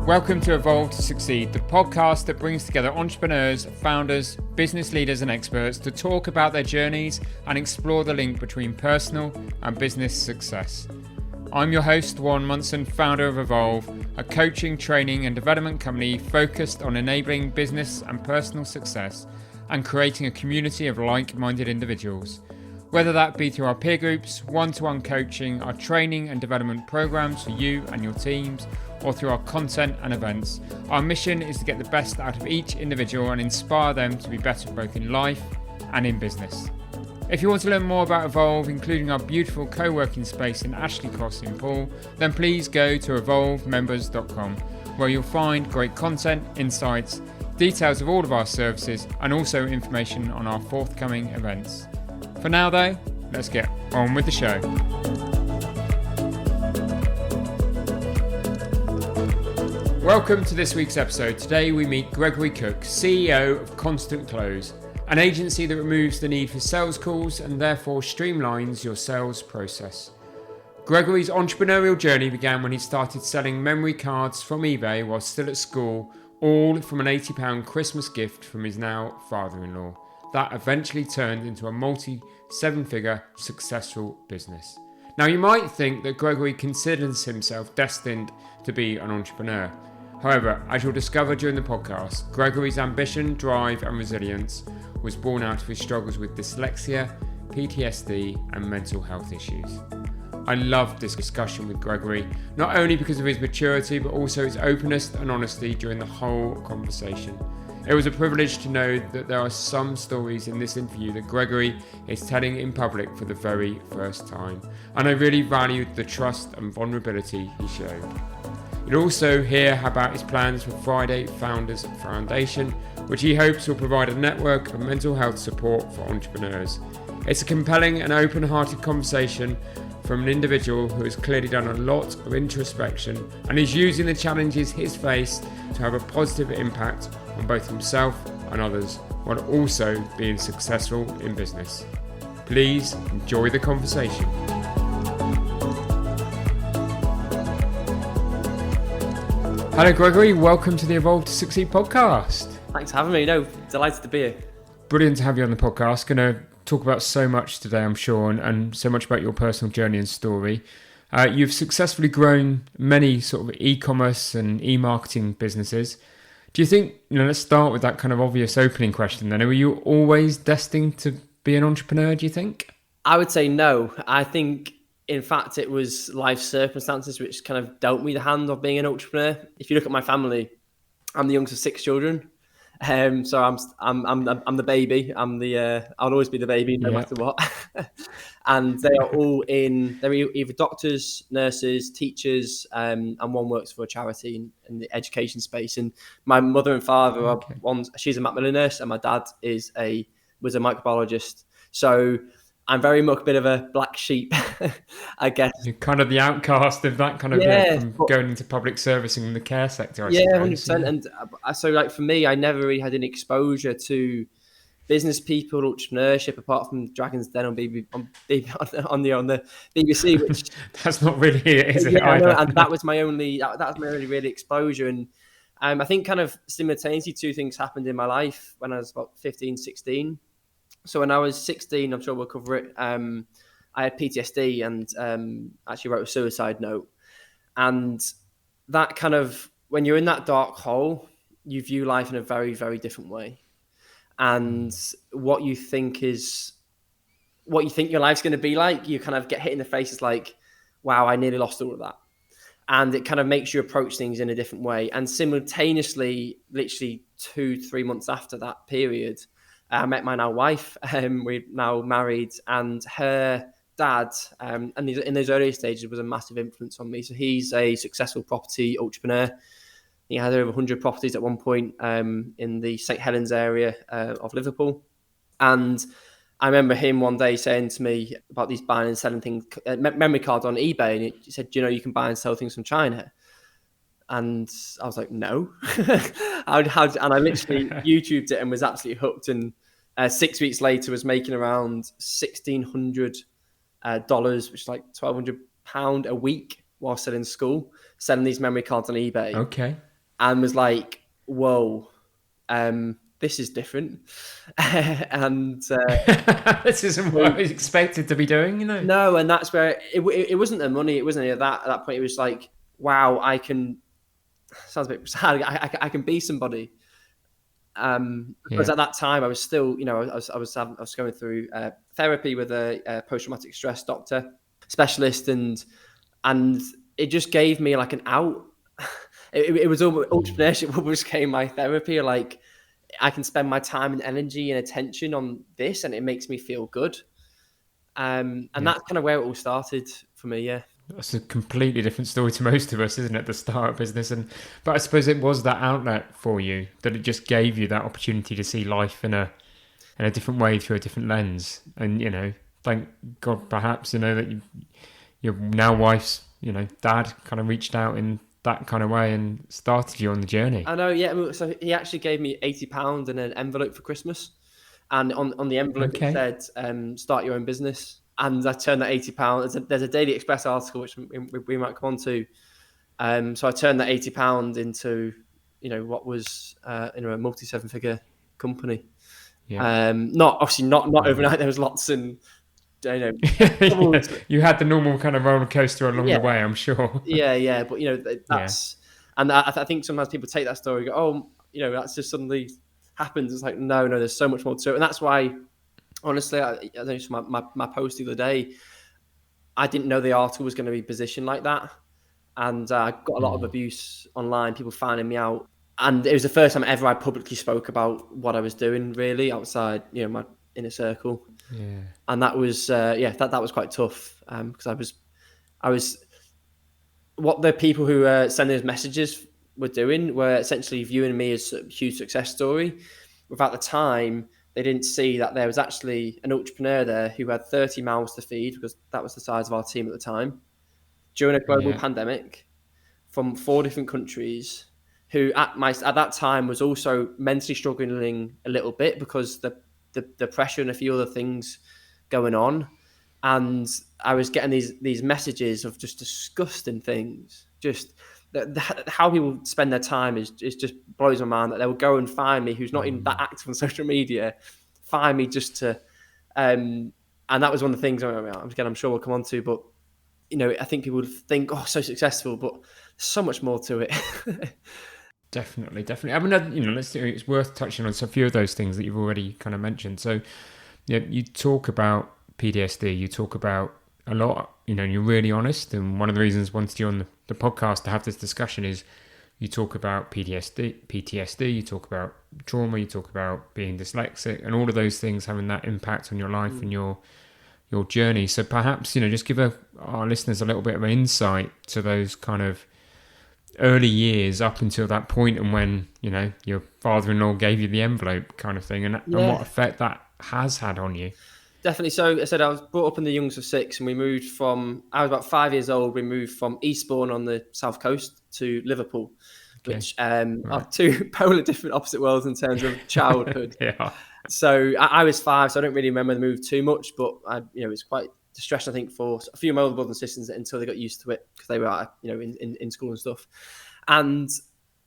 Welcome to Evolve to Succeed, the podcast that brings together entrepreneurs, founders, business leaders and experts to talk about their journeys and explore the link between personal and business success. I'm your host, Warren Munson, founder of Evolve, a coaching, training and development company focused on enabling business and personal success and creating a community of like-minded individuals. Whether that be through our peer groups, one-to-one coaching, our training and development programs for you and your teams, or through our content and events, our mission is to get the best out of each individual and inspire them to be better both in life and in business. If you want to learn more about Evolve, including our beautiful co-working space in Ashley Cross in Poole, then please go to evolvemembers.com, where you'll find great content, insights, details of all of our services, and also information on our forthcoming events. For now though, let's get on with the show. Welcome to this week's episode. Today we meet Gregory Cooke, CEO of Constant Close, an agency that removes the need for sales calls and therefore streamlines your sales process. Gregory's entrepreneurial journey began when he started selling memory cards from eBay while still at school, all from an £80 Christmas gift from his now father-in-law. That eventually turned into a multi-seven-figure successful business. Now you might think that Gregory considers himself destined to be an entrepreneur. However, as you'll discover during the podcast, Gregory's ambition, drive and resilience was born out of his struggles with dyslexia, PTSD and mental health issues. I loved this discussion with Gregory, not only because of his maturity, but also his openness and honesty during the whole conversation. It was a privilege to know that there are some stories in this interview that Gregory is telling in public for the very first time, and I really valued the trust and vulnerability he showed. You'll also hear about his plans for Friday Founders Foundation, which he hopes will provide a network of mental health support for entrepreneurs. It's a compelling and open-hearted conversation from an individual who has clearly done a lot of introspection and is using the challenges he's faced to have a positive impact on both himself and others, while also being successful in business. Please enjoy the conversation. Hello Gregory, welcome to the Evolve to Succeed podcast. Thanks for having me. No, delighted to be here. Brilliant to have you on the podcast. Going to talk about so much today, I'm sure, and so much about your personal journey and story. You've successfully grown many sort of e-commerce and e-marketing businesses. Do you think, let's start with that kind of obvious opening question then. Were you always destined to be an entrepreneur, do you think? I would say no. I think, in fact, it was life circumstances which kind of dealt me the hand of being an entrepreneur. If you look at my family, I'm the youngest of 6 children. So I'm the baby. I'll always be the baby no matter what. And they are all they're either doctors, nurses, teachers, and one works for a charity in the education space. And my mother and father are she's a Macmillan nurse, and my dad was a microbiologist. So I'm very much a bit of a black sheep, I guess. You're kind of the outcast of that kind of from going into public service in the care sector, I suppose. 100%. And so, like, for me, I never really had any exposure to business people, entrepreneurship, apart from Dragon's Den on the BBC. Which that's not really it, is it? Either? And that was my only really exposure. And I think kind of simultaneously two things happened in my life when I was about 15, 16. So when I was 16, I'm sure we'll cover it, I had PTSD and actually wrote a suicide note. And that kind of, when you're in that dark hole, you view life in a very, very different way. And what you think your life's going to be like, you kind of get hit in the face. It's like, wow, I nearly lost all of that. And it kind of makes you approach things in a different way. And simultaneously, literally 2-3 months after that period, I met my now wife. We're now married, and her dad, and in those early stages, was a massive influence on me. So he's a successful property entrepreneur. He had over 100 properties at one point in the St Helens area of Liverpool. And I remember him one day saying to me about these buying and selling things, memory cards on eBay, and he said, you can buy and sell things from China. And I was like, no. And I literally YouTubed it and was absolutely hooked. And 6 weeks later was making around $1,600, which is like £1,200 a week while still in school, selling these memory cards on eBay. Okay. and was like, whoa, this is different. And this isn't what I was expected to be doing, you know. no, and that's where it wasn't the money, it wasn't any of that at that point. It was like, wow, I can, sounds a bit sad, I can be somebody. Because at that time I was still, I was going through therapy with a post-traumatic stress doctor specialist, and it just gave me like an out. It was almost entrepreneurship almost became my therapy. Like, I can spend my time and energy and attention on this, and it makes me feel good. And that's kind of where it all started for me. Yeah. That's a completely different story to most of us, isn't it? The start of business, but I suppose it was that outlet for you, that it just gave you that opportunity to see life in a different way, through a different lens. And thank God, perhaps that your now wife's dad kind of reached out in that kind of way and started you on the journey. I know, yeah. So he actually gave me £80 in an envelope for Christmas, and on the envelope it said, "Start your own business." And I turned that £80. There's a Daily Express article which we might come on to. So I turned that £80 into, what was a multi-7-figure company. Yeah. Not overnight. There was lots and yeah. You had the normal kind of roller coaster along the way, I'm sure. Yeah. But that's and I think sometimes people take that story and go, oh, that's just suddenly happens. It's like no, there's so much more to it, and that's why. Honestly, I think my post the other day, I didn't know the article was going to be positioned like that. And I got a lot of abuse online, people finding me out. And it was the first time ever I publicly spoke about what I was doing, really, outside, my inner circle. Yeah. And that was, that was quite tough, because I was, what the people who sending those messages were doing were essentially viewing me as a huge success story. Without the time, they didn't see that there was actually an entrepreneur there who had 30 mouths to feed, because that was the size of our team at the time, during a global pandemic, from 4 different countries, who at that time was also mentally struggling a little bit because the pressure and a few other things going on. And I was getting these messages of just disgusting things, just how people spend their time is just blows my mind, that they will go and find me, who's not even that active on social media, find me just to, and that was one of the things I'm sure we'll come on to, but I think people would think, oh, so successful, but there's so much more to it. Definitely. I mean, it's worth touching on a few of those things that you've already kind of mentioned. So, you talk about PTSD, you talk about a lot, you're really honest. And one of the reasons I wanted you on the podcast to have this discussion is you talk about PTSD, you talk about trauma, you talk about being dyslexic, and all of those things having that impact on your life and your journey. So perhaps, just give our listeners a little bit of an insight to those kind of early years up until that point, and when, your father-in-law gave you the envelope kind of thing, and what effect that has had on you. Definitely. So I said I was brought up in the Youngs of 6, and I was about 5 years old. We moved from Eastbourne on the south coast to Liverpool, which are two polar different opposite worlds in terms of childhood. Yeah. So I was 5, so I don't really remember the move too much, but it was quite distressing, I think, for a few of my older brothers and sisters until they got used to it, because they were, in school and stuff. And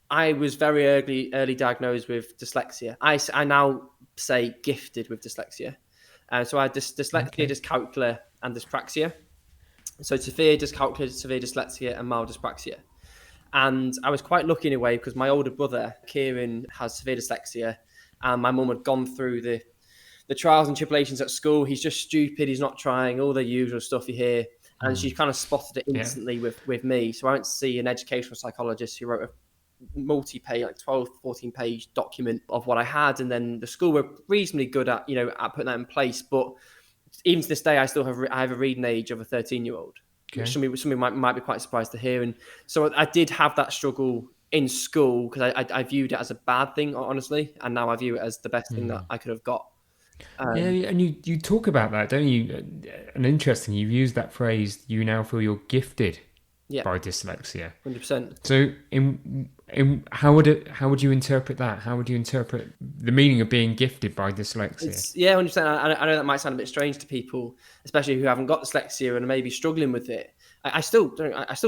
I was very early diagnosed with dyslexia. I now say gifted with dyslexia. So I had dyslexia, dyscalculia, and dyspraxia. So severe dyscalculia, severe dyslexia, and mild dyspraxia. And I was quite lucky in a way, because my older brother, Kieran, has severe dyslexia, and my mum had gone through the trials and tribulations at school. He's just stupid, he's not trying, all the usual stuff you hear. And she kind of spotted it instantly with me. So I went to see an educational psychologist who wrote a multi-page, like 12, 14-page document of what I had. And then the school were reasonably good at putting that in place. But even to this day, I have a reading age of a 13-year-old, which somebody might be quite surprised to hear. And so I did have that struggle in school, because I viewed it as a bad thing, honestly. And now I view it as the best thing that I could have got. And you talk about that, don't you? And interesting, you've used that phrase, you now feel you're gifted by dyslexia. 100%. So how would you interpret that? How would you interpret the meaning of being gifted by dyslexia? 100%. I know that might sound a bit strange to people, especially who haven't got dyslexia and are maybe struggling with it. I still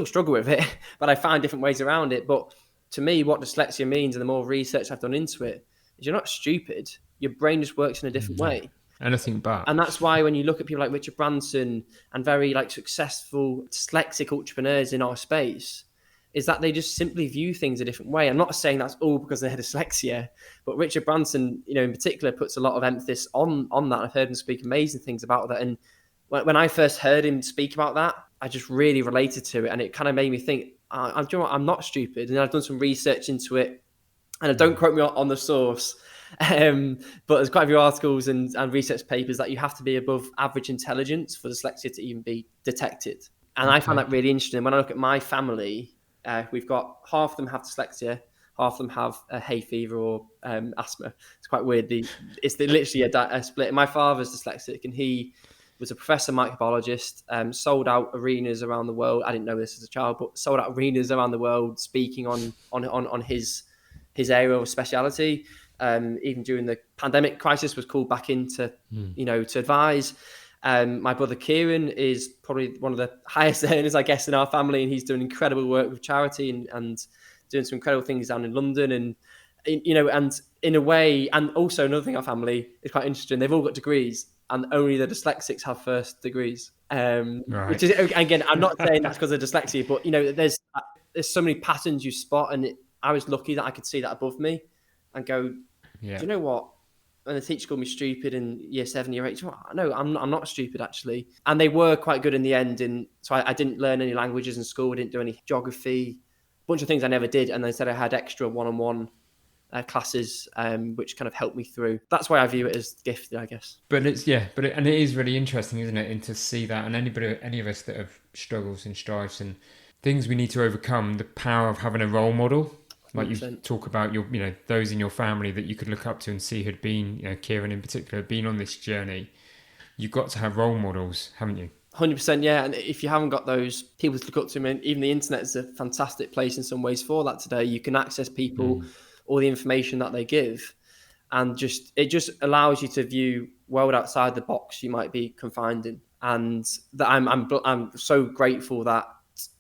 struggle with it, but I find different ways around it. But to me, what dyslexia means, and the more research I've done into it, is you're not stupid. Your brain just works in a different way. Anything but. And that's why when you look at people like Richard Branson and very like successful dyslexic entrepreneurs in our space, is that they just simply view things a different way. I'm not saying that's all because they had dyslexia, but Richard Branson, in particular, puts a lot of emphasis on that. I've heard him speak amazing things about that. And when I first heard him speak about that, I just really related to it. And it kind of made me think, I'm not stupid. And I've done some research into it. And don't quote me on the source, but there's quite a few articles and research papers that you have to be above average intelligence for dyslexia to even be detected. And I found that really interesting. When I look at my family, we've got half of them have dyslexia, half of them have hay fever or asthma. It's quite weird. It's literally a split. My father's dyslexic, and he was a professor microbiologist, sold out arenas around the world. I didn't know this as a child, but sold out arenas around the world speaking on his area of speciality. Even during the pandemic crisis, was called back in to to advise. My brother Kieran is probably one of the highest earners, I guess, in our family, and he's doing incredible work with charity and doing some incredible things down in London. And and in a way, and also another thing, our family is quite interesting. They've all got degrees, and only the dyslexics have first degrees. Right. Which is, again, I'm not saying that's because of dyslexia, but there's so many patterns you spot, and I was lucky that I could see that above me and go, do you know what? And the teacher called me stupid in year 7, year 8. No, I'm not stupid, actually. And they were quite good in the end. And so I didn't learn any languages in school. I didn't do any geography, a bunch of things I never did. And they said I had extra one-on-one classes, which kind of helped me through. That's why I view it as gifted, I guess. But it is really interesting, isn't it? And to see that, and any of us that have struggles and strives and things we need to overcome, the power of having a role model. Like 100%. You talk about your, those in your family that you could look up to and see who'd been, Kieran in particular, been on this journey. You've got to have role models, haven't you? 100%, yeah. And if you haven't got those people to look up to, even the internet is a fantastic place in some ways for that today. You can access people, all the information that they give, and it just allows you to view world outside the box you might be confined in. And that I'm so grateful that.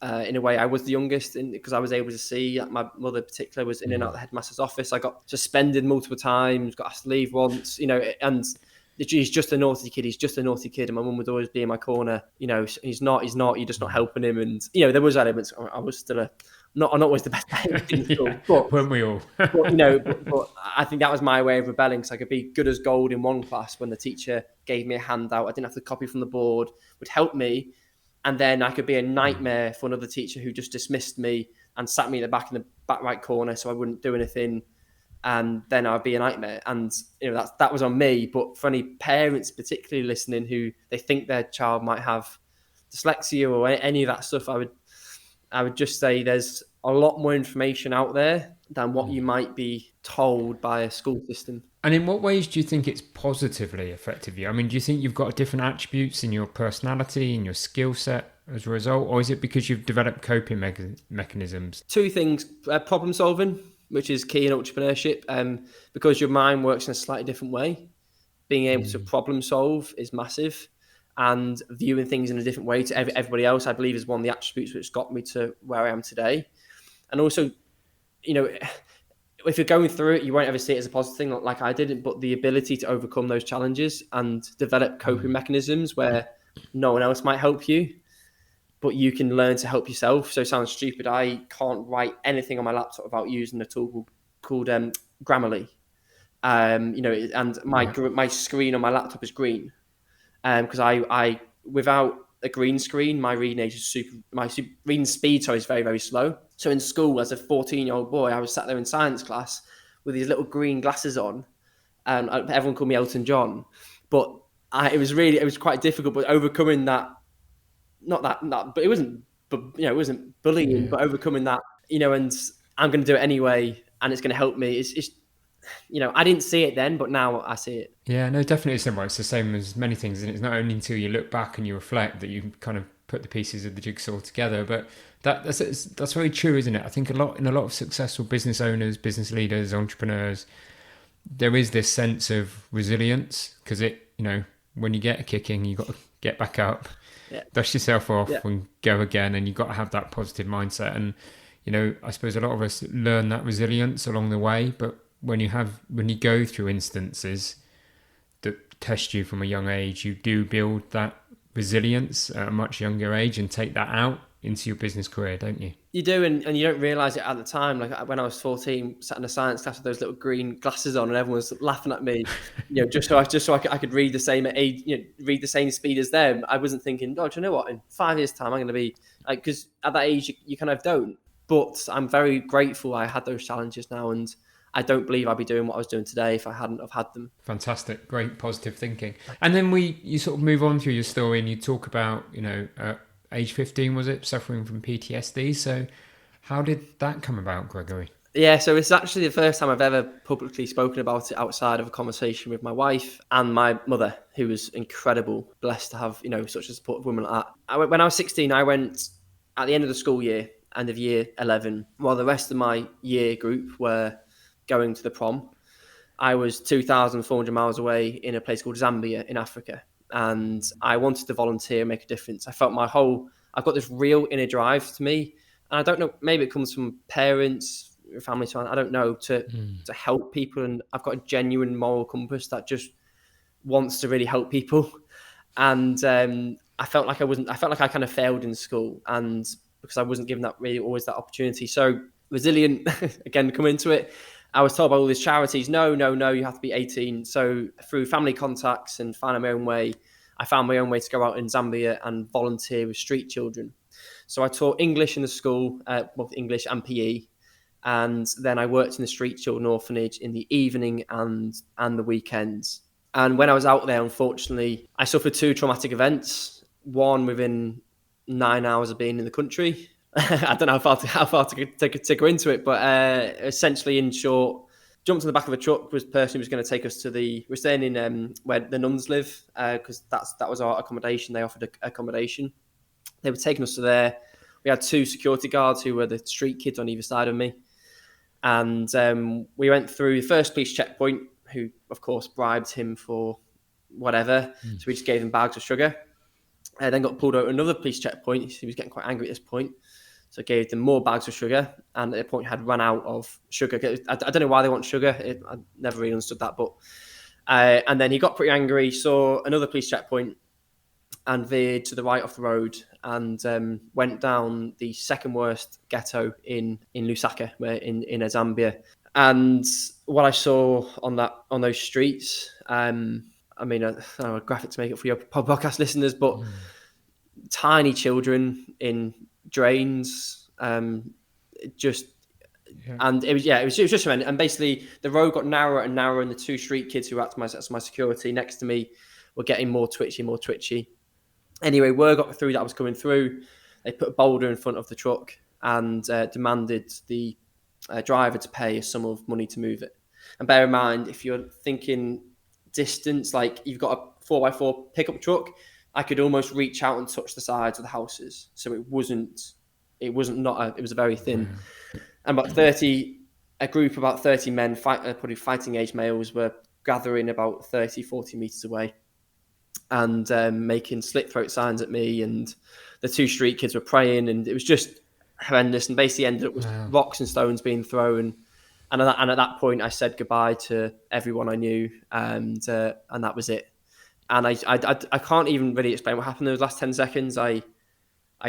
In a way, I was the youngest because I was able to see that my mother in particular was in and out of the headmaster's office. I got suspended multiple times, got asked to leave once, and he's just a naughty kid. He's just a naughty kid. And my mum would always be in my corner. He's not, you're just not helping him. And, there was elements. I was still not always the best behaved in school. But, weren't we all? but I think that was my way of rebelling, because I could be good as gold in one class when the teacher gave me a handout. I didn't have to copy from the board, would help me. And then I could be a nightmare for another teacher who just dismissed me and sat me in the back right corner so I wouldn't do anything. And then I'd be a nightmare. And, that was on me. But for any parents particularly listening who they think their child might have dyslexia or any of that stuff, I would just say there's a lot more information out there than what you might be told by a school system. And in what ways do you think it's positively affected you? Do you think you've got different attributes in your personality and your skill set as a result? Or is it because you've developed coping mechanisms? Two things. Problem solving, which is key in entrepreneurship. Because your mind works in a slightly different way. Being able to problem solve is massive. And viewing things in a different way to everybody else, I believe, is one of the attributes which got me to where I am today. And also, if you're going through it, you won't ever see it as a positive thing like I didn't, but the ability to overcome those challenges and develop coping mechanisms where no one else might help you, but you can learn to help yourself. So it sounds stupid. I can't write anything on my laptop without using a tool called Grammarly. And my screen on my laptop is green. Because I without a green screen, my reading reading speed is very, very slow. So in school, as a 14-year-old boy, I was sat there in science class with these little green glasses on, and everyone called me Elton John. But it was quite difficult. But overcoming that, but it wasn't bullying, but overcoming that, and I'm going to do it anyway, and it's going to help me. It's I didn't see it then, but now I see it. Yeah, no, definitely similar. It's the same as many things, and it's not only until you look back and you reflect that you kind of put the pieces of the jigsaw together. But that's very true, isn't it? I think in a lot of successful business owners, business leaders, entrepreneurs, there is this sense of resilience, because when you get a kicking, you got to get back up, dust yourself off, and go again, and you've got to have that positive mindset. And I suppose a lot of us learn that resilience along the way, but when you go through instances that test you from a young age, you do build that resilience at a much younger age and take that out into your business career, don't you? You do, and you don't realise it at the time. Like when I was 14, sat in a science class with those little green glasses on, and everyone was laughing at me, just so I could read the same age, read the same speed as them. I wasn't thinking, oh, do you know what? In 5 years' time, I'm going to be like, because at that age, you kind of don't. But I'm very grateful I had those challenges now, and I don't believe I'd be doing what I was doing today if I hadn't have had them. Fantastic, great positive thinking. And then you sort of move on through your story, and you talk about, age 15, was it, suffering from PTSD? So how did that come about, Gregory? Yeah, so it's actually the first time I've ever publicly spoken about it outside of a conversation with my wife and my mother, who was incredible, blessed to have, such a supportive woman like that. When I was 16, I went at the end of the school year, end of year 11, while the rest of my year group were going to the prom. I was 2,400 miles away in a place called Zambia in Africa. And I wanted to volunteer and make a difference. I felt I've got this real inner drive to me. And I don't know, maybe it comes from parents, family, so I don't know, to help people. And I've got a genuine moral compass that just wants to really help people. And I felt like I kind of failed in school, and because I wasn't given that really always that opportunity. So resilient, again, come into it. I was told by all these charities, no, you have to be 18. So through family contacts and finding my own way, I found my own way to go out in Zambia and volunteer with street children. So I taught English in the school, both English and PE. And then I worked in the street children orphanage in the evening and the weekends. And when I was out there, unfortunately, I suffered 2 traumatic events. One within 9 hours of being in the country. I don't know how far to go into it, but essentially, in short, jumped on the back of a truck was the person who was going to take us we're staying in where the nuns live, because that was our accommodation. They offered accommodation. They were taking us to there. We had 2 security guards who were the street kids on either side of me. And we went through the first police checkpoint, who, of course, bribed him for whatever. So we just gave him bags of sugar. Then got pulled out another police checkpoint. He was getting quite angry at this point. So I gave them more bags of sugar, and at that point had run out of sugar. I don't know why they want sugar. I never really understood that. But and then he got pretty angry, saw another police checkpoint, and veered to the right off the road and went down the second worst ghetto in Lusaka, where in Zambia. And what I saw on those streets, I don't know a graphic to make it for your podcast listeners, but tiny children in drains, and it was just tremendous. And basically, the road got narrower and narrower, and the 2 street kids who were at my security next to me were getting more twitchy. Anyway, word got through that I was coming through. They put a boulder in front of the truck and demanded the driver to pay a sum of money to move it. And bear in mind, if you're thinking distance, like you've got a 4x4 pickup truck, I could almost reach out and touch the sides of the houses. So it was a very thin. And a group of about 30 men, probably fighting age males, were gathering about 30, 40 meters away and making slit throat signs at me. And the 2 street kids were praying, and it was just horrendous, and basically ended up with rocks and stones being thrown. And at that point, I said goodbye to everyone I knew, and that was it. And I can't even really explain what happened in those last 10 seconds. I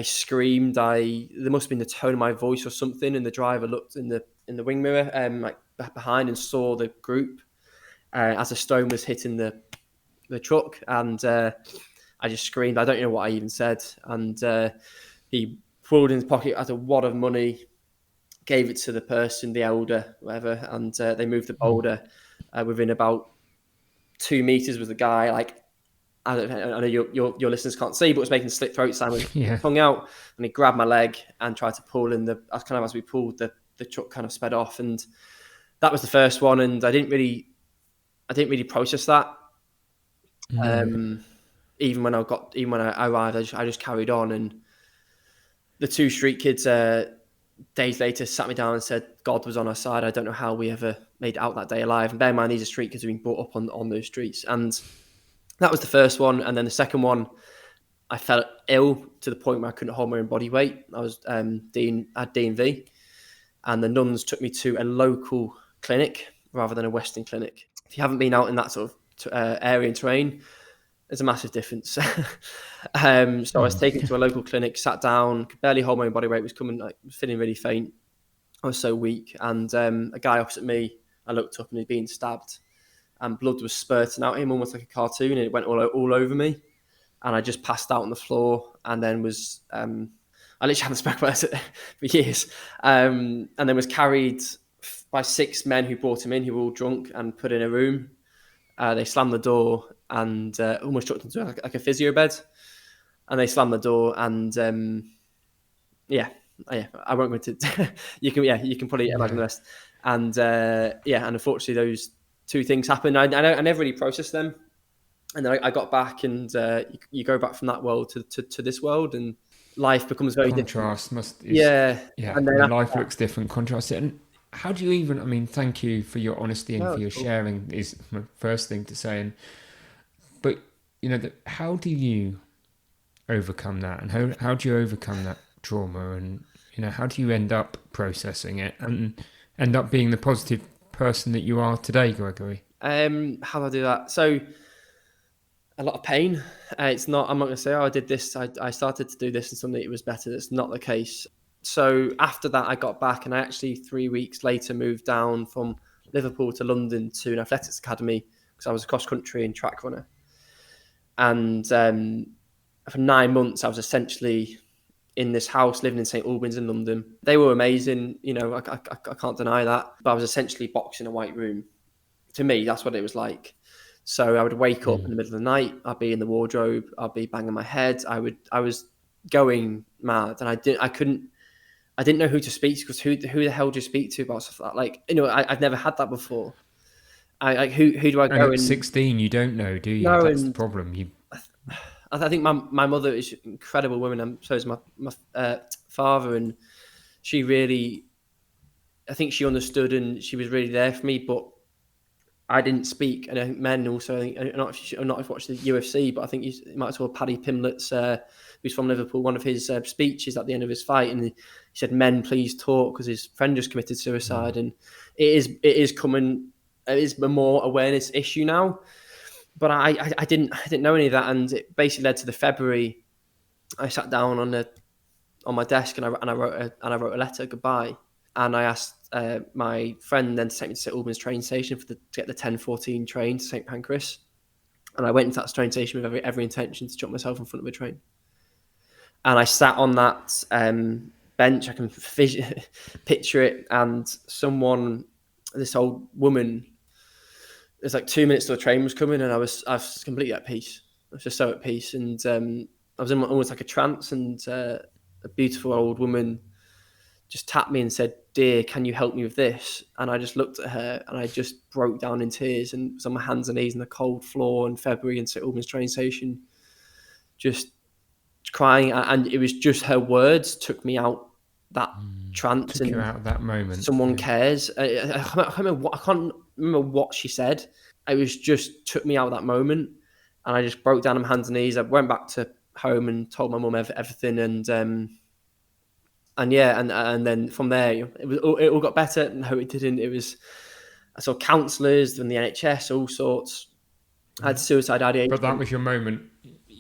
screamed. There must have been the tone of my voice or something. And the driver looked in the wing mirror, like behind, and saw the group as a stone was hitting the truck. And I just screamed. I don't know what I even said. And he pulled in his pocket out a wad of money, gave it to the person, the elder, whatever, and they moved the boulder. Within about 2 meters was the guy, like, I know your listeners can't see, but was making a slit throat sign with his tongue out, and he grabbed my leg and tried to pull in as we pulled, the truck kind of sped off. And that was the first one, and I didn't really process that. Even when I arrived, I just carried on. And the 2 street kids days later sat me down and said God was on our side. I don't know how we ever made it out that day alive. And bear in mind, these are street kids who've been brought up on those streets. And that was the first one. And then the second one, I felt ill to the point where I couldn't hold my own body weight. I was had D&V. and the nuns took me to a local clinic rather than a Western clinic. If you haven't been out in that sort of area and terrain, there's a massive difference. So I was taken to a local clinic, sat down, could barely hold my own body weight, was feeling really faint. I was so weak. And a guy opposite me, I looked up and he'd been stabbed and blood was spurting out of him almost like a cartoon, and it went all over me. And I just passed out on the floor and then was, I literally haven't spoken about it for years. And then was carried by 6 men who brought him in, who were all drunk, and put in a room. They slammed the door and almost chucked into like a physio bed. And they slammed the door and I won't go into you can probably imagine the rest. And and unfortunately those 2 things happened. I never really processed them. And then I got back, and you go back from that world to this world, and life becomes very contrast different. And then life looks different. Contrast it. And how do you even? I mean, thank you for your honesty and for your sharing. Is my first thing to say. But how do you overcome that, and how do you overcome that trauma, and how do you end up processing it and end up being the positive person that you are today, Gregory? How do I do that? So a lot of pain. I'm not going to say, I did this, I started to do this and suddenly it was better. That's not the case. So after that, I got back, and I actually 3 weeks later moved down from Liverpool to London to an athletics academy because I was a cross country and track runner. And for 9 months, I was essentially in this house living in St Albans in London. They were amazing, I can't deny that. But I was essentially boxed in a white room. To me, that's what it was like. So I would wake up in the middle of the night. I'd be in the wardrobe. I'd be banging my head. I was going mad, and I didn't know who to speak to, because who the hell do you speak to about stuff like that? I've never had that before. Who do I go? And at 16, you don't know, do you? No, that's the problem. I think my mother is an incredible woman, and so is my father, and she really, I think she understood and she was really there for me, but I didn't speak. And I think men also, I don't know if you've watched the UFC, but I think you might have saw Paddy Pimlet's, who's from Liverpool, one of his speeches at the end of his fight, and he said, "Men, please talk," because his friend just committed suicide, and it is coming. It is a more awareness issue now, but I didn't know any of that, and it basically led to the February. I sat down on my desk and I wrote a letter goodbye, and I asked my friend then to take me to St Albans train station to get the 10:14 train to St Pancras, and I went into that train station with every intention to chuck myself in front of a train, and I sat on that bench. I can picture it, and this old woman. There's like 2 minutes till the train was coming, and I was completely at peace. I was just so at peace, and I was in almost like a trance. And a beautiful old woman just tapped me and said, "Dear, can you help me with this?" And I just looked at her, and I just broke down in tears, and was on my hands and knees on the cold floor in February in St Albans train station, just crying. And it was just her words took me out that trance, took you out of that moment. Someone cares. I can't remember what she said. It was just took me out of that moment, and I just broke down on my hands and knees. I went back to home and told my mum everything, and then from there it all got better. No, it didn't. I saw counsellors and the NHS, all sorts. I had suicide ideation. But that was your moment.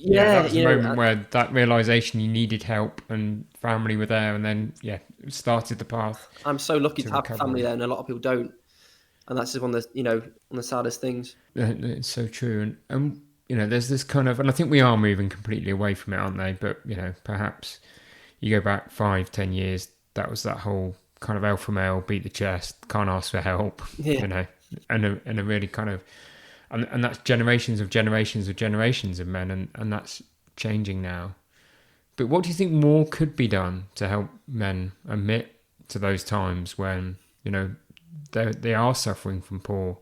Yeah, that was the moment where that realisation you needed help, and family were there, and then it started the path. I'm so lucky to have family there, and a lot of people don't, and that's just one of the saddest things. It's so true, and there's this kind of, and I think we are moving completely away from it, aren't they? But perhaps you go back 5-10 years, that was that whole kind of alpha male, beat the chest, can't ask for help, and a really kind of. And that's generations of men, and that's changing now. But what do you think more could be done to help men admit to those times when, they are suffering from poor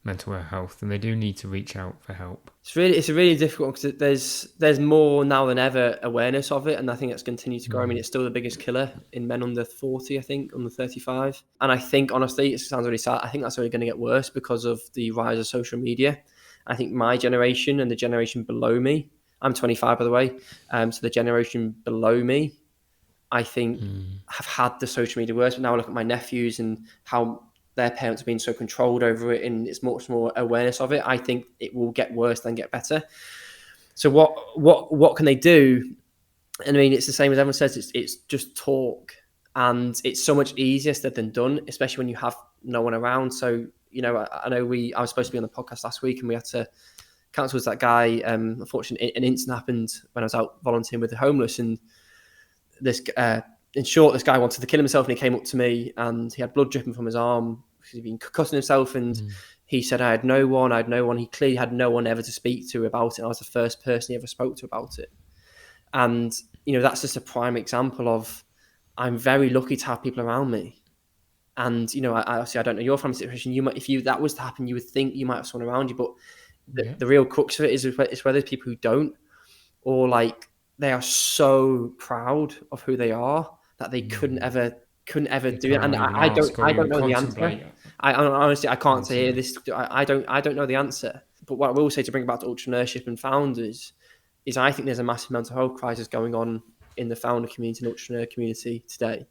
mental health and they do need to reach out for help? It's a really difficult, because there's more now than ever awareness of it, and I think that's continued to grow. I mean, it's still the biggest killer in men under 40, I think, under 35. And I think, honestly, it sounds really sad, I think that's only going to get worse because of the rise of social media. I think my generation and the generation below me, I'm 25, by the way, so the generation below me, I think, have had the social media worse. But now I look at my nephews and how their parents have been so controlled over it, and it's much more awareness of it. I think it will get worse than get better. So what can they do? I mean, it's the same as everyone says. It's just talk, and it's so much easier said than done, especially when you have no one around. So I know I was supposed to be on the podcast last week, and we had to cancel that guy. Unfortunately, an incident happened when I was out volunteering with the homeless, and this, in short, this guy wanted to kill himself, and he came up to me, and he had blood dripping from his arm because he'd been concussing himself, and he said, I had no one. He clearly had no one ever to speak to about it. I was the first person he ever spoke to about it. And, that's just a prime example of, I'm very lucky to have people around me. And, obviously I don't know your family situation. If that was to happen, you would think you might have someone around you, but the real crux of it is whether there's people who don't, or like they are so proud of who they are that they couldn't ever do it. And I don't know the answer. I honestly, I can't say this. I don't know the answer. But what I will say, to bring it back to entrepreneurship and founders, is I think there's a massive mental health crisis going on in the founder community and entrepreneur community today.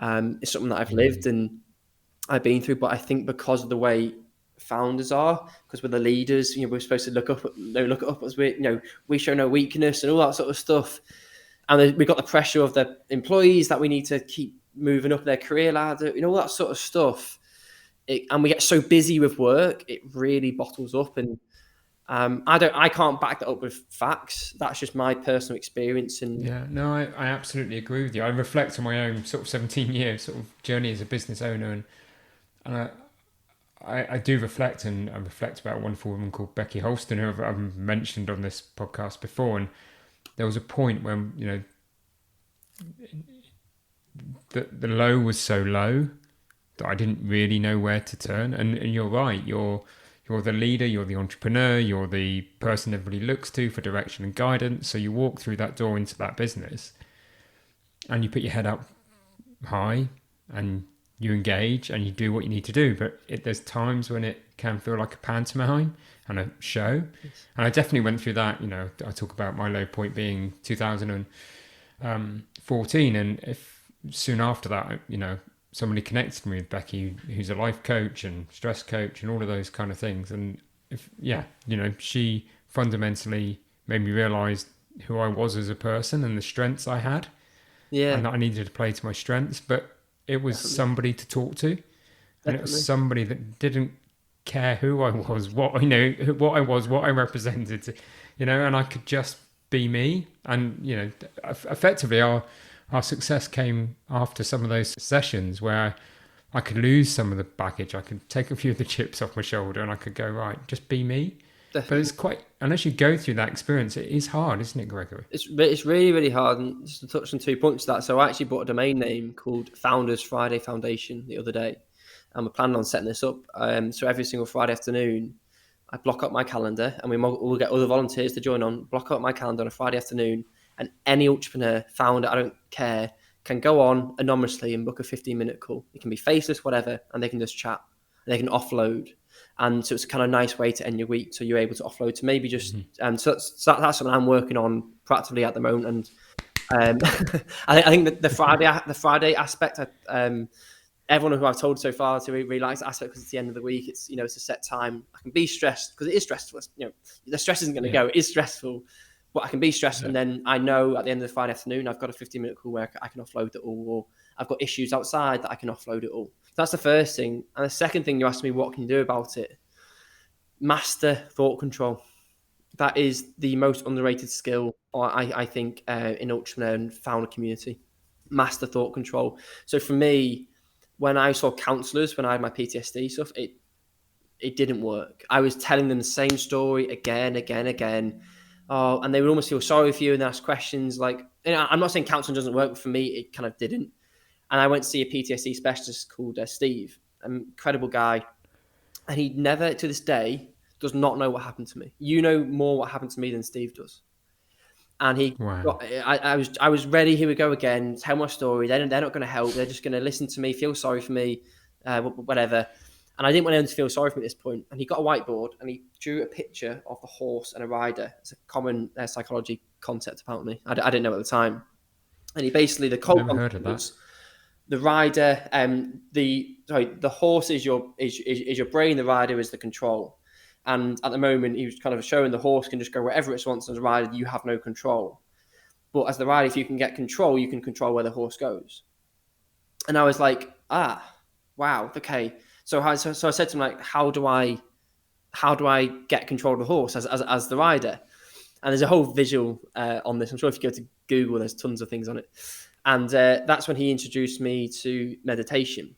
It's something that I've lived and I've been through, but I think because of the way founders are, because we're the leaders, we're supposed to look up as we show no weakness and all that sort of stuff. And we've got the pressure of the employees that we need to keep moving up their career ladder, all that sort of stuff. And we get so busy with work, it really bottles up. And I can't back that up with facts. That's just my personal experience. And I absolutely agree with you. I reflect on my own sort of 17-year sort of journey as a business owner, and I do reflect, and I reflect about a wonderful woman called Becky Holston, who I've mentioned on this podcast before. And there was a point when the low was so low that I didn't really know where to turn. And you're right. You're the leader, you're the entrepreneur, you're the person everybody looks to for direction and guidance. So you walk through that door into that business and you put your head up high and you engage and you do what you need to do. But there's times when it can feel like a pantomime and a show. And I definitely went through that. I talk about my low point being 2014. And if soon after that, somebody connected me with Becky, who's a life coach and stress coach and all of those kind of things. And she fundamentally made me realize who I was as a person and the strengths I had. Yeah. And that I needed to play to my strengths, but it was somebody to talk to. And it was somebody that didn't care who I was, what I represented, and I could just be me. And, effectively our success came after some of those sessions where I could lose some of the baggage. I could take a few of the chips off my shoulder and I could go, right, just be me. Definitely. But unless you go through that experience, it is hard, isn't it, Gregory? It's really, really hard. And just to touch on 2 points to that. So I actually bought a domain name called Founders Friday Foundation the other day. And we're planning on setting this up. So every single Friday afternoon, I block up my calendar and we'll get other volunteers to join on, block up my calendar on a Friday afternoon. And any entrepreneur, founder, I don't care, can go on anonymously and book a 15-minute call. It can be faceless, whatever, and they can just chat. And they can offload. And so it's a kind of nice way to end your week. So you're able to offload to maybe just... so that's something I'm working on practically at the moment. And I think that the Friday aspect, everyone who I've told so far to really likes that aspect because it's the end of the week. It's, it's a set time. I can be stressed because it is stressful. The stress isn't going to go. It is stressful. But I can be stressed, and then I know at the end of the Friday afternoon, I've got a 15-minute call where I can offload it all, or I've got issues outside that I can offload it all. So that's the first thing. And the second thing, you asked me, what can you do about it? Master thought control. That is the most underrated skill, I think, in entrepreneur and founder community. Master thought control. So for me, when I saw counsellors, when I had my PTSD stuff, it didn't work. I was telling them the same story again. Oh, and they would almost feel sorry for you and ask questions like, I'm not saying counselling doesn't work, but for me, it kind of didn't. And I went to see a PTSD specialist called Steve, an incredible guy. And he never, to this day, does not know what happened to me. You know more what happened to me than Steve does. And I was ready. Here we go again. Tell my story. They're not going to help. They're just going to listen to me, feel sorry for me, whatever. And I didn't want anyone to feel sorry for me at this point. And he got a whiteboard and he drew a picture of the horse and a rider. It's a common psychology concept, apparently. I didn't know at the time. And he basically, the cold Never heard of that. was the rider, the horse is your brain, the rider is the control. And at the moment, he was kind of showing the horse can just go wherever it wants, as a rider, you have no control. But as the rider, if you can get control, you can control where the horse goes. And I was like, wow, okay. So I said to him, like, how do I get control of the horse as the rider? And there's a whole visual on this. I'm sure if you go to Google, there's tons of things on it. And that's when he introduced me to meditation.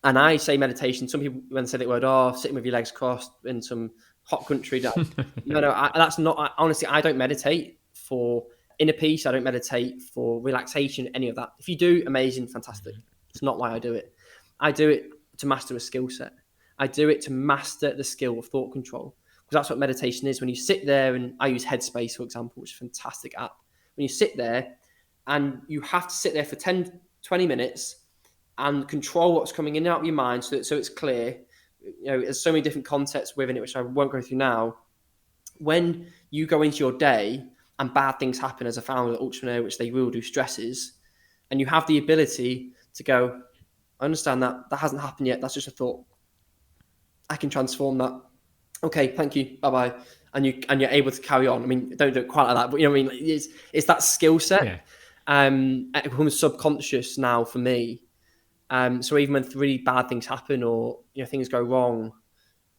And I say meditation. Some people, when they say that word, sitting with your legs crossed in some hot country. That's not. Honestly, I don't meditate for inner peace. I don't meditate for relaxation, any of that. If you do, amazing, fantastic. It's not why I do it. I do it to master a skill set. I do it to master the skill of thought control. Because that's what meditation is. When you sit there, and I use Headspace, for example, which is a fantastic app. When you sit there, and you have to sit there for 10, 20 minutes and control what's coming in and out of your mind so it's clear. There's so many different concepts within it, which I won't go through now. When you go into your day and bad things happen as a founder, entrepreneur, which they will do, stresses, and you have the ability to go, I understand that hasn't happened yet. That's just a thought. I can transform that. Okay, thank you. Bye-bye. And you're able to carry on. I mean, don't do it quite like that, but you know what I mean? It's that skill set. Yeah. It becomes subconscious now for me. So even when really bad things happen, or things go wrong,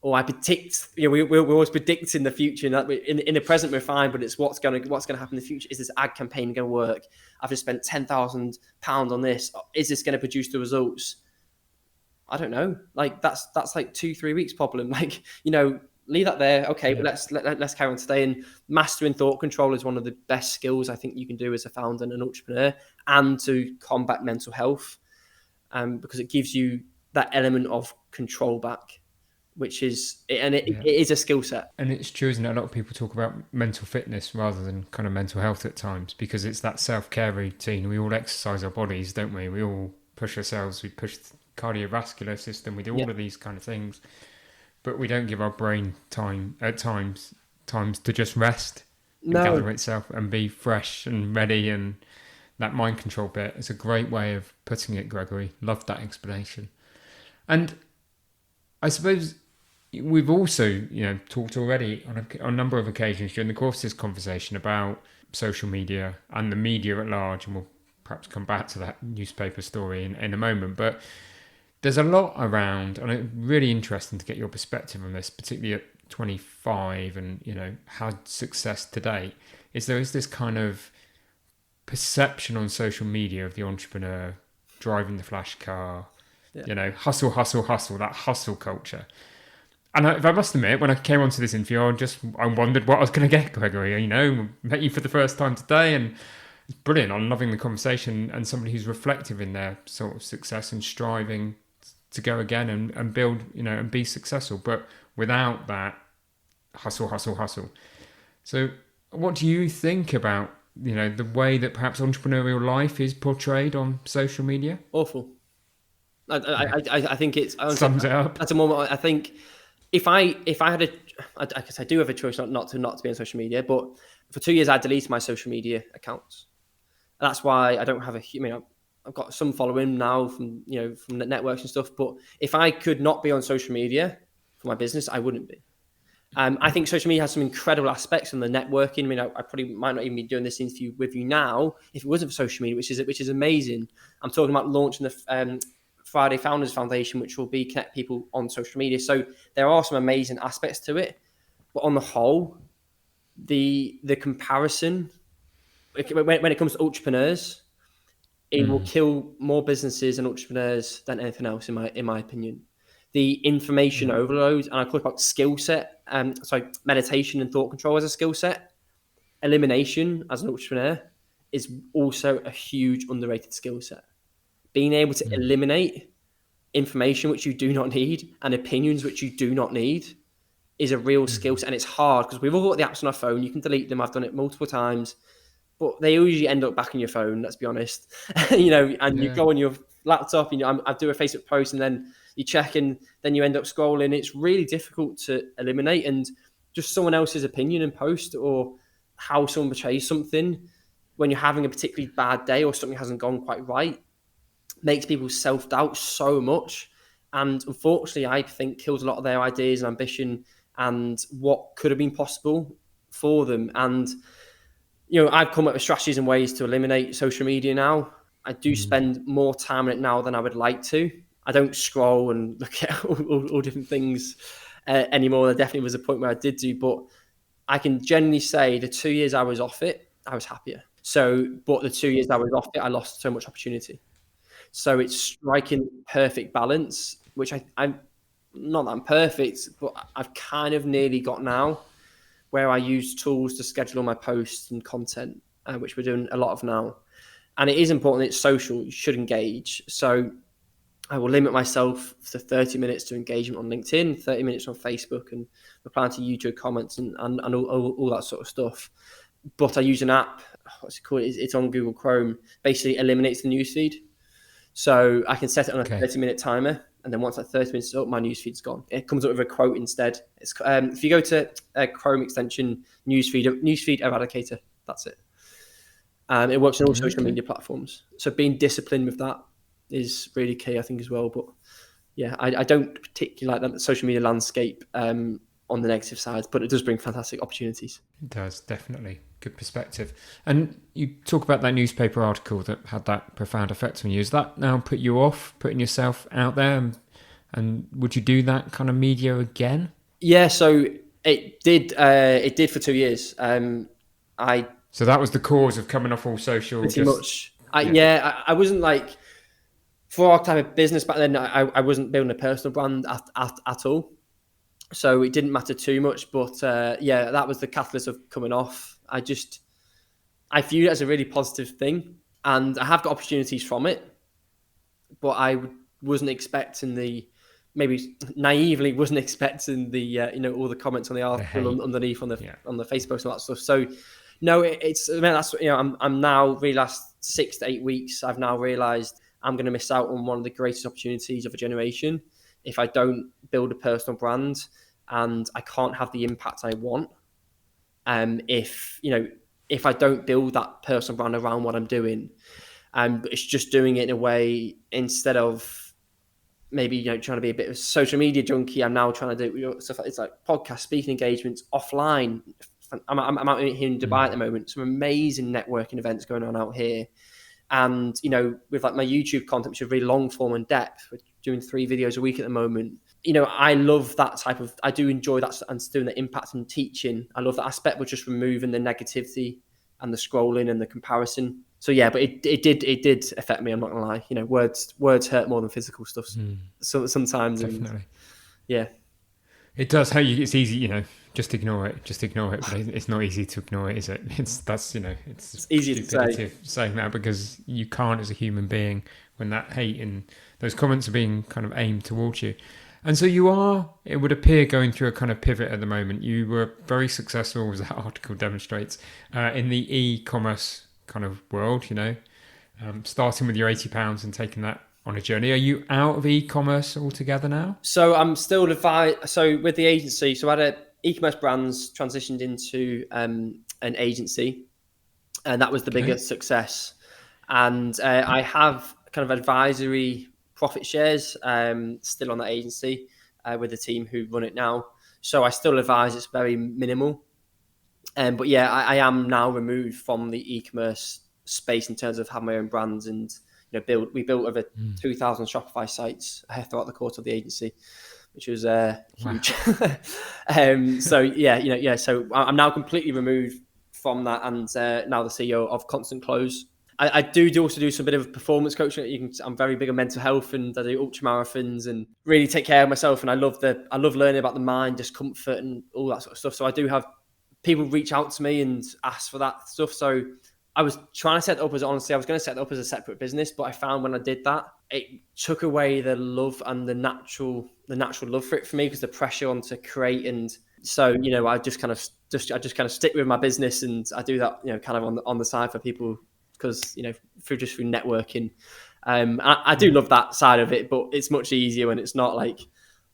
or I predict, we're always predicting the future. And that in the present we're fine, but it's what's going to happen in the future. Is this ad campaign going to work? I've just spent £10,000 on this. Is this going to produce the results? I don't know. Like that's like 2-3 weeks problem. Like leave that there. Okay, yeah. But let's carry on today. And mastering thought control is one of the best skills I think you can do as a founder and an entrepreneur, and to combat mental health, because it gives you that element of control back, which is it is a skill set. And it's true, isn't it? A lot of people talk about mental fitness rather than kind of mental health at times, because it's that self-care routine. We all exercise our bodies, don't we? We all push ourselves. We push the cardiovascular system. We do all of these kind of things. But we don't give our brain time at times to just rest and gather itself and be fresh and ready. And that mind control bit is a great way of putting it, Gregory. Loved that explanation. And I suppose we've also, talked already on a number of occasions during the course of this conversation about social media and the media at large. And we'll perhaps come back to that newspaper story in a moment. But there's a lot around, and it's really interesting to get your perspective on this, particularly at 25 and, how success today is. There is this kind of perception on social media of the entrepreneur driving the flash car, hustle, that hustle culture. And if I must admit, when I came onto this interview, I wondered what I was going to get, Gregory. Met you for the first time today, and it's brilliant. I'm loving the conversation, and somebody who's reflective in their sort of success and striving to go again and build, and be successful, but without that hustle. So what do you think about, the way that perhaps entrepreneurial life is portrayed on social media? Awful. I think it's... Sums it up. At the moment, I think if I had I guess I do have a choice not to be on social media, but for 2 years I deleted my social media accounts. And that's why I don't have I've got some following now from the networks and stuff. But if I could not be on social media for my business, I wouldn't be. I think social media has some incredible aspects on the networking. I probably might not even be doing this interview with you now if it wasn't for social media, which is amazing. I'm talking about launching the Friday Founders Foundation, which will be connect people on social media. So there are some amazing aspects to it. But on the whole, the comparison, when it comes to entrepreneurs, it will kill more businesses and entrepreneurs than anything else, in my opinion. The information overload, and I talk about skill set, meditation and thought control as a skill set. Elimination as an entrepreneur is also a huge underrated skill set. Being able to eliminate information which you do not need and opinions which you do not need is a real skill set. And it's hard because we've all got the apps on our phone. You can delete them. I've done it multiple times. But they usually end up back on your phone, let's be honest. You go on your laptop and I do a Facebook post and then you check and then you end up scrolling. It's really difficult to eliminate, and just someone else's opinion and post or how someone portrays something when you're having a particularly bad day or something hasn't gone quite right, makes people self-doubt so much. And unfortunately, I think kills a lot of their ideas and ambition and what could have been possible for them. And, I've come up with strategies and ways to eliminate social media now. I do spend more time on it now than I would like to. I don't scroll and look at all different things anymore. There definitely was a point where I did do, but I can genuinely say the 2 years I was off it, I was happier. But the 2 years I was off it, I lost so much opportunity. So it's striking perfect balance, which I'm not that I'm perfect, but I've kind of nearly got now, where I use tools to schedule all my posts and content, which we're doing a lot of now. And it is important, it's social, you should engage. So I will limit myself to 30 minutes to engagement on LinkedIn, 30 minutes on Facebook, and replying to YouTube comments and all that sort of stuff. But I use an app, what's it called? It's on Google Chrome, basically eliminates the newsfeed. So I can set it on a 30-minute timer, and then once that 30 minutes is up, my newsfeed's gone. It comes up with a quote instead. It's if you go to Chrome extension, newsfeed eradicator, that's it. It works on all social media platforms. So being disciplined with that is really key, I think, as well. But yeah, I don't particularly like that social media landscape on the negative side, but it does bring fantastic opportunities. It does, definitely. Good perspective. And you talk about that newspaper article that had that profound effect on you. Has that now put you off putting yourself out there? And would you do that kind of media again? Yeah, so it did. It did for 2 years. So that was the cause of coming off all social? Pretty much. I wasn't like, for our type of business back then, I wasn't building a personal brand at all. So it didn't matter too much. But that was the catalyst of coming off. I viewed it as a really positive thing. And I have got opportunities from it. But I wasn't expecting maybe naively wasn't expecting all the comments on the article underneath on the Facebook and all that stuff. So no, that's I'm now really last 6 to 8 weeks. I've now realised I'm going to miss out on one of the greatest opportunities of a generation if I don't build a personal brand, and I can't have the impact I want. If I don't build that personal brand around what I'm doing, but it's just doing it in a way instead of maybe trying to be a bit of a social media junkie. I'm now trying to do stuff like, it's like podcast speaking engagements offline. I'm out here in Dubai at the moment. Some amazing networking events going on out here, and with like my YouTube content, which is really long form and depth. We're doing 3 videos a week at the moment. I love that I do enjoy that and doing the impact and teaching. I love that aspect, but just removing the negativity and the scrolling and the comparison. So yeah, but it did affect me. I'm not gonna lie. Words hurt more than physical stuff. So sometimes, definitely. Yeah, it does. It's easy, just ignore it. But it's not easy to ignore it, is it? It's easy to say saying that, because you can't as a human being when that hate and those comments are being kind of aimed towards you. And so you are, it would appear, going through a kind of pivot at the moment. You were very successful, as that article demonstrates, in the e-commerce kind of world, starting with your £80 and taking that on a journey. Are you out of e-commerce altogether now? So I'm still so with the agency. So I had e-commerce brands transitioned into an agency, and that was the biggest success. And I have kind of advisory profit shares still on that agency with the team who run it now. So I still advise. It's very minimal. But yeah, I am now removed from the e-commerce space in terms of having my own brands and we built over 2,000 Shopify sites throughout the course of the agency, which was huge. So I'm now completely removed from that, and now the CEO of Constant Close. I do also do some bit of performance coaching. I'm very big on mental health, and I do ultra marathons and really take care of myself. And I love learning about the mind, discomfort, and all that sort of stuff. So I do have people reach out to me and ask for that stuff. So I was trying to set it up I was going to set it up as a separate business, but I found when I did that, it took away the love and the natural love for it for me, because the pressure on to create. And so, I just kind of stick with my business, and I do that, kind of on the side for people, because, through networking. I do love that side of it, but it's much easier when it's not like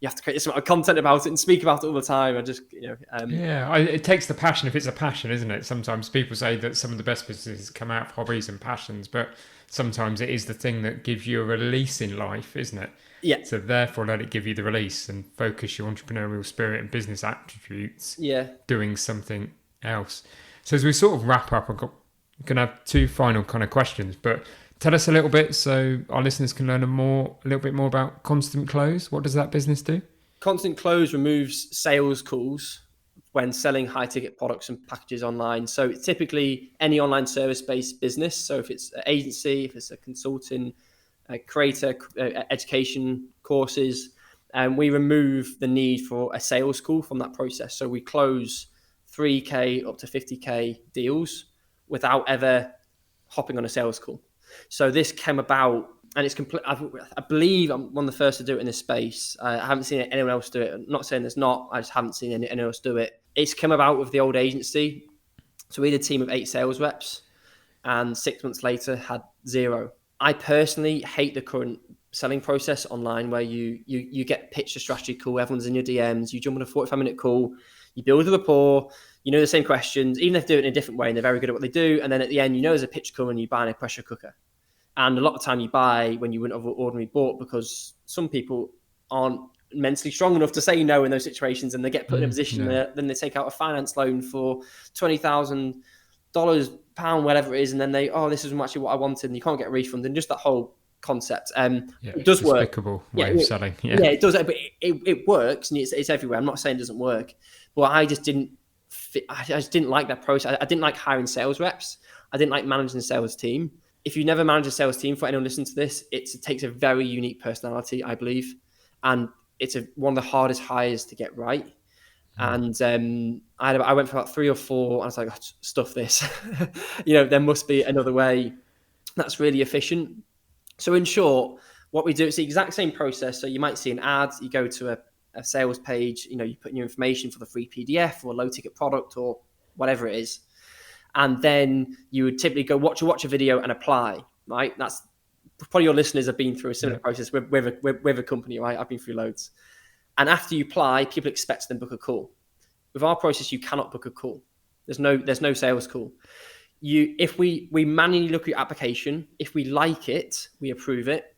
you have to create this amount of content about it and speak about it all the time. I just, it takes the passion if it's a passion, isn't it? Sometimes people say that some of the best businesses come out of hobbies and passions, but sometimes it is the thing that gives you a release in life, isn't it? Yeah. So therefore, let it give you the release and focus your entrepreneurial spirit and business attributes. Yeah. Doing something else. So as we sort of wrap up, I'm going to have two final kind of questions, but tell us a little bit so our listeners can learn a little bit more about Constant Close. What does that business do? Constant Close removes sales calls when selling high ticket products and packages online. So it's typically any online service based business. So if it's an agency, if it's a consulting, a creator, education courses, and we remove the need for a sales call from that process. So we close 3K up to 50K deals without ever hopping on a sales call. So this came about, and it's complete. I believe I'm one of the first to do it in this space. I haven't seen anyone else do it. I'm not saying there's not. I just haven't seen anyone else do it. It's come about with the old agency. So we had a team of 8 sales reps, and 6 months later had 0. I personally hate the current selling process online where you get pitched a strategy call, everyone's in your DMs, you jump on a 45-minute call, you build a rapport, you know the same questions, even if they do it in a different way and they're very good at what they do, and then at the end, you know there's a pitch coming and you buy a pressure cooker. And a lot of time you buy when you wouldn't have ordinarily bought because some people aren't mentally strong enough to say no in those situations, and they get put in a position where then they take out a finance loan for $20,000, pound, whatever it is, and then this is actually what I wanted, and you can't get a refund, and just that whole concept. It does work. Despicable way of selling. Yeah, it does, but it works, and it's everywhere. I'm not saying it doesn't work, but I just didn't like that process. I didn't like hiring sales reps. I didn't like managing the sales team. If you never manage a sales team, for anyone listening to this, it takes a very unique personality, I believe, and it's one of the hardest hires to get right. And I went for about 3 or 4, and I was like, stuff this. There must be another way that's really efficient. So in short, what we do, it's the exact same process. So you might see an ad, you go to a sales page, you put in your information for the free PDF or a low ticket product or whatever it is. And then you would typically go watch a video and apply, right? That's probably your listeners have been through a similar process with a company, right? I've been through loads. And after you apply, people expect to then book a call. With our process, you cannot book a call. There's no sales call. If we manually look at your application, if we like it, we approve it,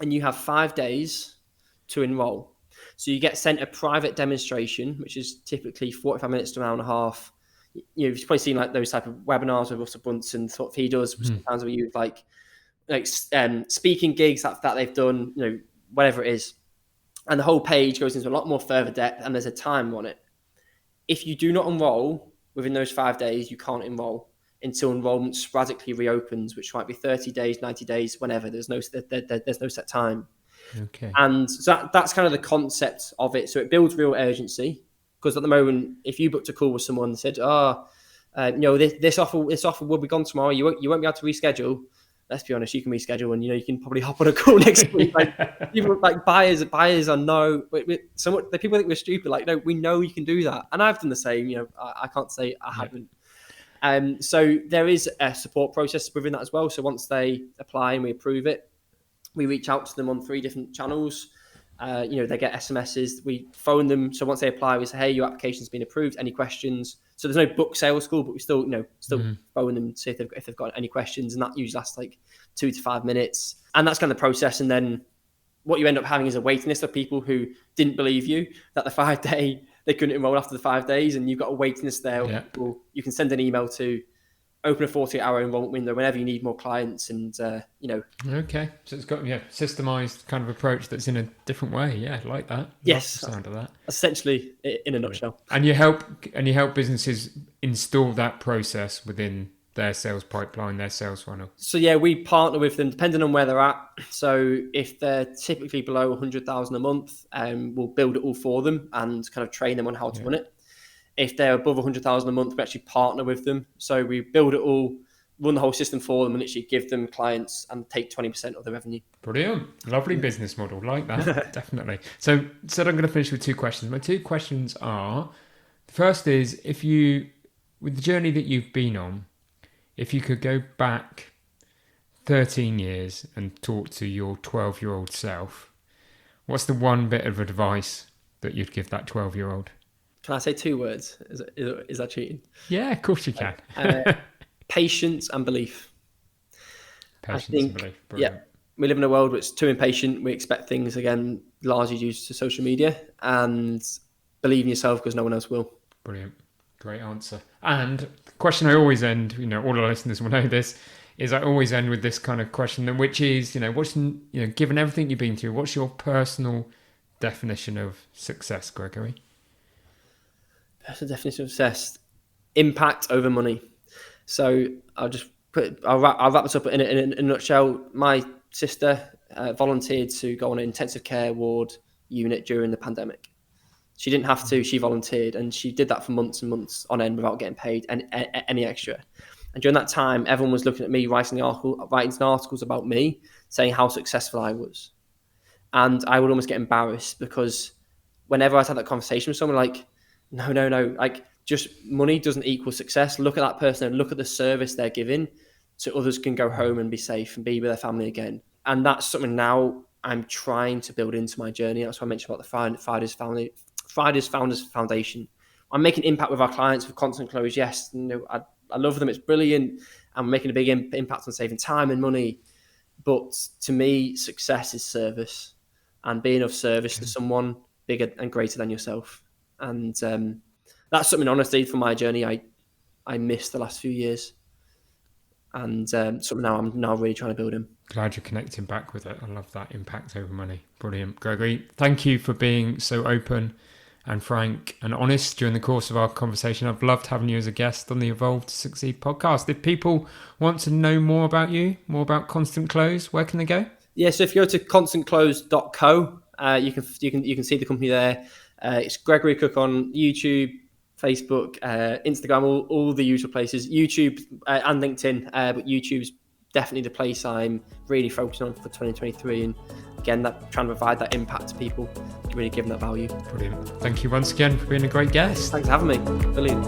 and you have 5 days to enroll. So you get sent a private demonstration, which is typically 45 minutes to an hour and a half. You've probably seen like those type of webinars with Russell Brunson, what he does. Sometimes we use like speaking gigs that they've done, whatever it is. And the whole page goes into a lot more further depth, and there's a time on it. If you do not enroll within those 5 days, you can't enroll until enrollment sporadically reopens, which might be 30 days, 90 days, whenever. There's no set time. Okay. And so that's kind of the concept of it. So it builds real urgency, because at the moment, if you booked a call with someone and said, this offer will be gone tomorrow, you won't be able to reschedule. Let's be honest, you can reschedule, and you can probably hop on a call next week. People like buyers are no, but the people think we're stupid. Like, no, we know you can do that, and I've done the same. I can't say I haven't. So there is a support process within that as well. So once they apply and we approve it, we reach out to them on 3 different channels. They get SMSs. We phone them. So once they apply, we say, "Hey, your application's been approved. Any questions?" So there's no book sales call, but we still phone them to see if they've got any questions, and that usually lasts like 2 to 5 minutes. And that's kind of the process. And then what you end up having is a waiting list of people who didn't believe you that the 5 day they couldn't enroll after the 5 days, and you've got a waiting list there. Yeah. You can send an email to open a 48-hour enrollment window whenever you need more clients, and Okay, so it's got systemized kind of approach that's in a different way. Yeah, I like that. Yes, love the sound of that. Essentially, in a nutshell. And you help businesses install that process within their sales pipeline, their sales funnel. So yeah, we partner with them depending on where they're at. So if they're typically below 100,000 a month, we'll build it all for them and kind of train them on how to run it. If they're above 100,000 a month, we actually partner with them. So we build it all, run the whole system for them, and literally give them clients and take 20% of the revenue. Brilliant. Lovely business model. Like that. Definitely. So I'm going to finish with 2 questions. My 2 questions are, the first is, with the journey that you've been on, if you could go back 13 years and talk to your 12-year-old self, What's the one bit of advice that you'd give that 12-year-old? Can I say 2 words? Is that cheating? Yeah, of course you can. Patience and belief. Patience and belief. Brilliant. Yeah, we live in a world that's too impatient. We expect things, again, largely due to social media, and believe in yourself because no one else will. Brilliant. Great answer. And the question I always end, all our listeners will know this, is I always end with this kind of question, which is, given everything you've been through, what's your personal definition of success, Gregory? Personal definition of success: impact over money. So I'll wrap this up in a nutshell. My sister volunteered to go on an intensive care ward unit during the pandemic. She didn't have to, she volunteered, and she did that for months and months on end without getting paid any extra. And during that time, everyone was looking at me, writing articles about me, saying how successful I was. And I would almost get embarrassed because whenever I had that conversation with someone, like, no, like, just money doesn't equal success. Look at that person and look at the service they're giving so others can go home and be safe and be with their family again. And that's something now I'm trying to build into my journey. That's what I mentioned about the Fridays Founders Foundation. I'm making impact with our clients with Constant Close. Yes, I love them. It's brilliant. I'm making a big impact on saving time and money. But to me, success is service and being of service to someone bigger and greater than yourself. And that's something, honestly, for my journey, I missed the last few years. And something I'm now really trying to build in. Glad you're connecting back with it. I love that impact over money. Brilliant. Gregory, thank you for being so open and frank and honest during the course of our conversation. I've loved having you as a guest on the Evolve to Succeed podcast. If people want to know more about you, more about Constant Close, where can they go? Yeah, so if you go to constantclose.co, you can see the company there. It's Gregory Cooke on YouTube, Facebook, Instagram, all the usual places, YouTube and LinkedIn, but YouTube's definitely the place I'm really focusing on for 2023. And again, trying to provide that impact to people, really giving that value. Brilliant. Thank you once again for being a great guest. Thanks for having me. Brilliant.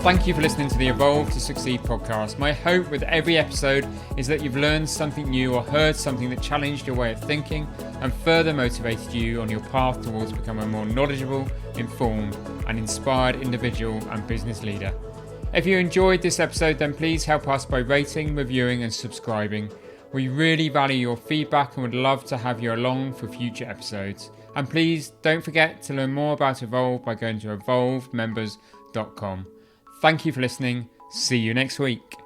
Thank you for listening to the Evolve to Succeed podcast. My hope with every episode is that you've learned something new or heard something that challenged your way of thinking and further motivated you on your path towards becoming a more knowledgeable, informed and inspired individual and business leader. If you enjoyed this episode, then please help us by rating, reviewing and subscribing. We really value your feedback and would love to have you along for future episodes. And please don't forget to learn more about Evolve by going to evolvemembers.com. Thank you for listening. See you next week.